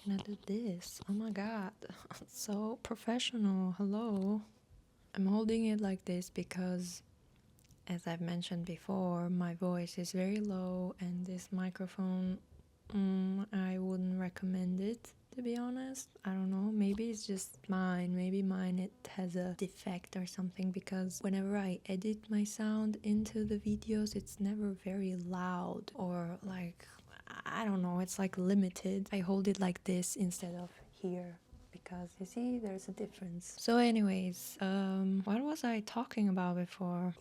looking at this. Oh my god, so professional. Hello. I'm holding it like this because, as I've mentioned before, my voice is very low, and this microphone, I wouldn't recommend it, to be honest. I don't know, maybe it's just mine. Maybe mine it has a defect or something, because whenever I edit my sound into the videos, it's never very loud, or like, I don't know, it's like limited. I hold it like this instead of here, because you see there's a difference. So anyways, what was I talking about before?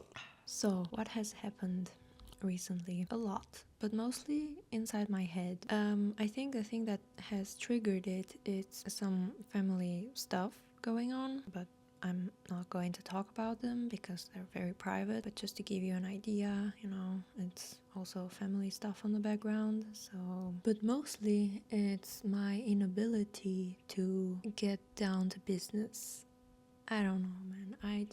So what has happened recently? A lot, but mostly inside my head. I think the thing that has triggered it's some family stuff going on, but I'm not going to talk about them because they're very private. But just to give you an idea, you know, it's also family stuff on the background. So, but mostly it's my inability to get down to business. I don't know, man. I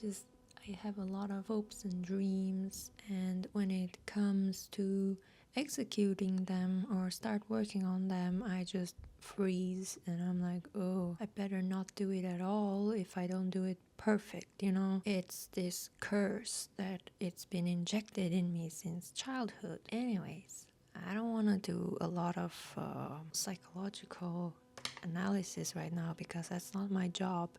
have a lot of hopes and dreams, and when it comes to executing them or start working on them, I just freeze, and I'm like, oh, I better not do it at all if I don't do it perfect, you know? It's this curse that it's been injected in me since childhood. Anyways, I don't want to do a lot of psychological analysis right now because that's not my job.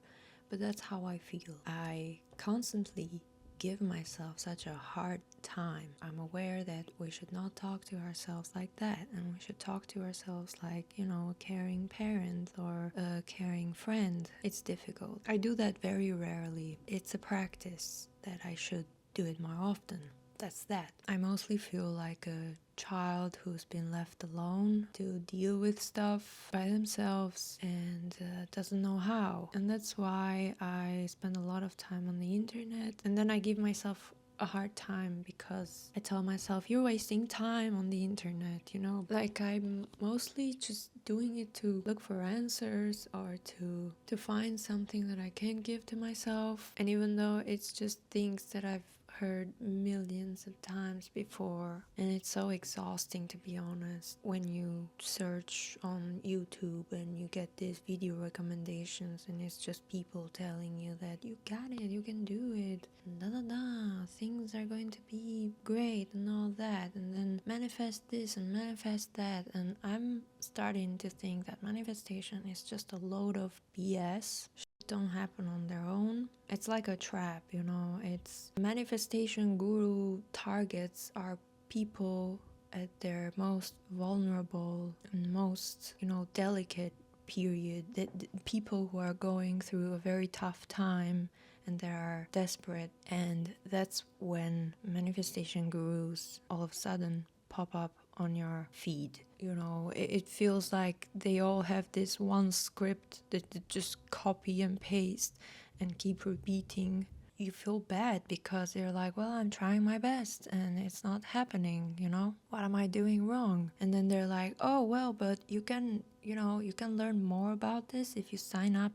But that's how I feel. I constantly give myself such a hard time. I'm aware that we should not talk to ourselves like that, and we should talk to ourselves like, you know, a caring parent or a caring friend. It's difficult. I do that very rarely. It's a practice that I should do it more often. That's that. I mostly feel like a child who's been left alone to deal with stuff by themselves and doesn't know how. And that's why I spend a lot of time on the internet, and then I give myself a hard time because I tell myself, you're wasting time on the internet, you know? Like, I'm mostly just doing it to look for answers or to find something that I can give to myself. And even though it's just things that I've heard millions of times before, and it's so exhausting, to be honest, when you search on YouTube and you get these video recommendations and it's just people telling you that you got it, you can do it, da da da, things are going to be great and all that, and then manifest this and manifest that. And I'm starting to think that manifestation is just a load of BS. Don't happen on their own. It's like a trap, you know. It's manifestation guru targets are people at their most vulnerable and most, you know, delicate period. The people who are going through a very tough time and they are desperate, and that's when manifestation gurus all of a sudden pop up on your feed. You know, it feels like they all have this one script that they just copy and paste and keep repeating. You feel bad because they're like, well, I'm trying my best and it's not happening, you know? What am I doing wrong? And then they're like, oh, well, but you can, you know, you can learn more about this if you sign up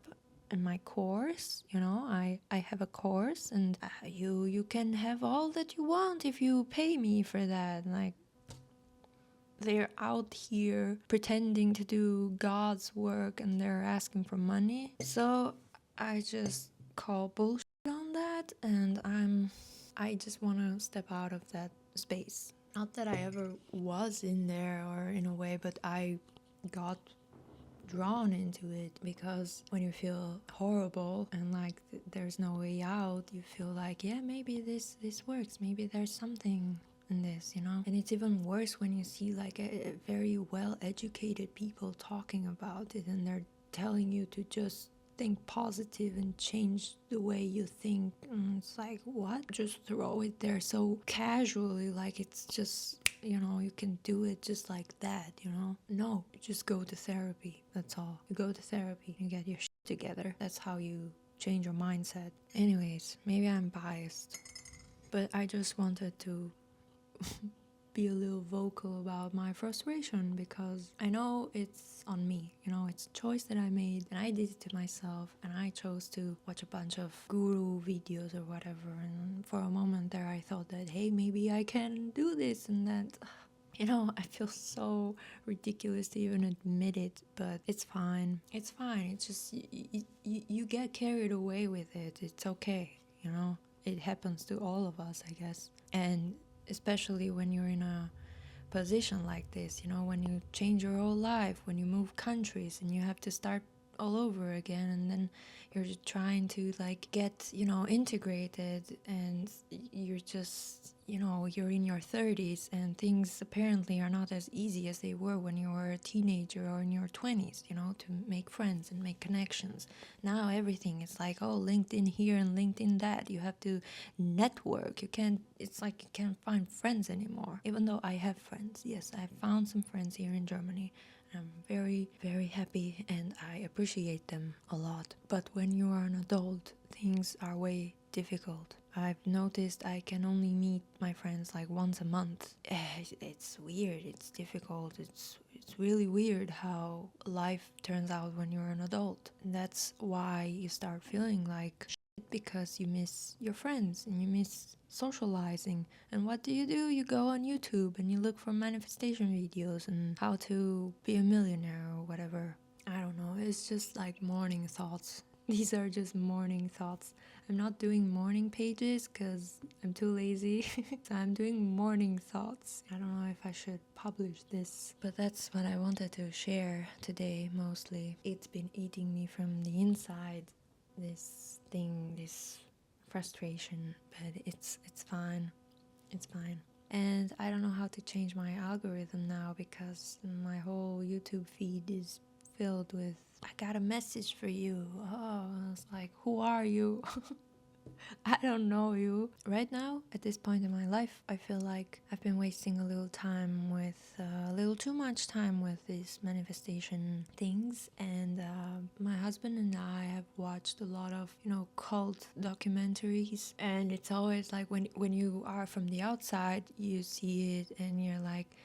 in my course. You know, I have a course, and you can have all that you want if you pay me for that. Like, they're out here pretending to do God's work and they're asking for money. So I just call bullshit on that, and I just want to step out of that space. Not that I ever was in there or in a way, but I got drawn into it because when you feel horrible and like there's no way out, you feel like, yeah, maybe this works, maybe there's something in this, you know. And it's even worse when you see like a very well educated people talking about it, and they're telling you to just think positive and change the way you think. And it's like, what? Just throw it there so casually, like it's just, you know, you can do it just like that, you know. No, you just go to therapy. That's all. You go to therapy, you get your shit together. That's how you change your mindset. Anyways, maybe I'm biased, but I just wanted to be a little vocal about my frustration, because I know it's on me, you know, it's a choice that I made and I did it to myself, and I chose to watch a bunch of guru videos or whatever, and for a moment there I thought that, hey, maybe I can do this and that. You know, I feel so ridiculous to even admit it, but it's fine. It's fine. It's just you get carried away with it. It's okay, you know? It happens to all of us, I guess. And especially when you're in a position like this, you know, when you change your whole life, when you move countries and you have to start all over again, and then you're just trying to like get, you know, integrated, and you're just, you know, you're in your 30s and things apparently are not as easy as they were when you were a teenager or in your 20s, you know, to make friends and make connections. Now everything is like, oh, LinkedIn here and LinkedIn that. You have to network. You can't, it's like you can't find friends anymore. Even though I have friends, yes, I found some friends here in Germany. I'm very, very happy and I appreciate them a lot. But when you are an adult, things are way difficult. I've noticed I can only meet my friends like once a month. It's weird, it's difficult, it's really weird how life turns out when you're an adult. And that's why you start feeling like shit, because you miss your friends and you miss socializing. And what do? You go on YouTube and you look for manifestation videos and how to be a millionaire or whatever. I don't know, it's just like morning thoughts. These are just morning thoughts. I'm not doing morning pages because I'm too lazy. So I'm doing morning thoughts. I don't know if I should publish this, but that's what I wanted to share today mostly. It's been eating me from the inside, this thing, this frustration, but it's fine. It's fine. And I don't know how to change my algorithm now because my whole YouTube feed is filled with, I got a message for you. Oh, I was like, who are you? I don't know you. Right now, at this point in my life, I feel like I've been wasting a little time with, a little too much time with these manifestation things. And my husband and I have watched a lot of, you know, cult documentaries. And it's always like when you are from the outside, you see it and you're like,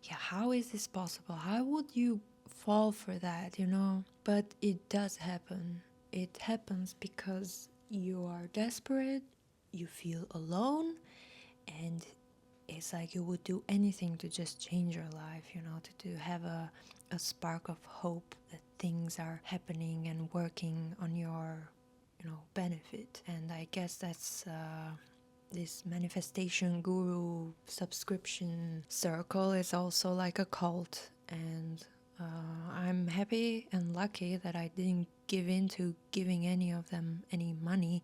yeah, how is this possible? How would you fall for that, you know? But it does happen. It happens because you are desperate, you feel alone, and it's like you would do anything to just change your life, you know, to have a spark of hope that things are happening and working on your, you know, benefit. And I guess that's this manifestation guru subscription circle is also like a cult. And I'm happy and lucky that I didn't give in to giving any of them any money,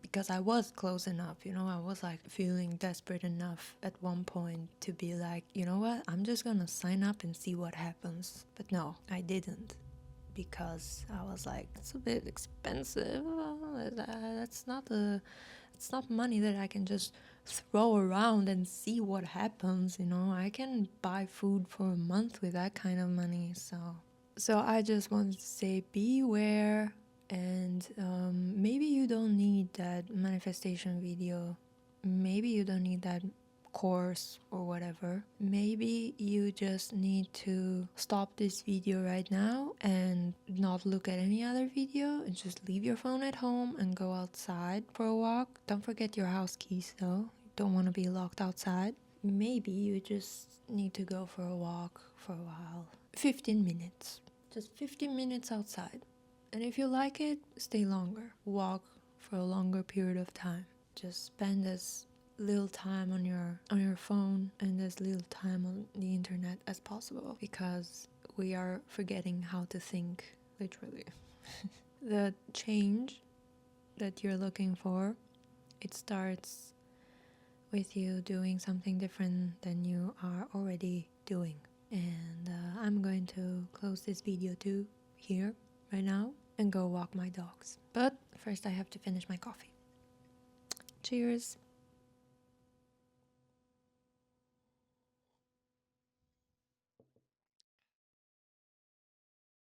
because I was close enough, you know, I was like feeling desperate enough at one point to be like, you know what, I'm just gonna sign up and see what happens. But no, I didn't, because I was like, it's a bit expensive. It's not money that I can just throw around and see what happens, you know. I can buy food for a month with that kind of money. So I just wanted to say beware. And maybe you don't need that manifestation video. Maybe you don't need that course or whatever. Maybe you just need to stop this video right now and not look at any other video and just leave your phone at home and go outside for a walk. Don't forget your house keys though. You don't want to be locked outside. Maybe you just need to go for a walk for a while. 15 minutes. Just 15 minutes outside. And if you like it, stay longer. Walk for a longer period of time. Just spend as little time on your phone and as little time on the internet as possible, because we are forgetting how to think, literally. The change that you're looking for, it starts with you doing something different than you are already doing. And I'm going to close this video too here right now and go walk my dogs. But first I have to finish my coffee. Cheers!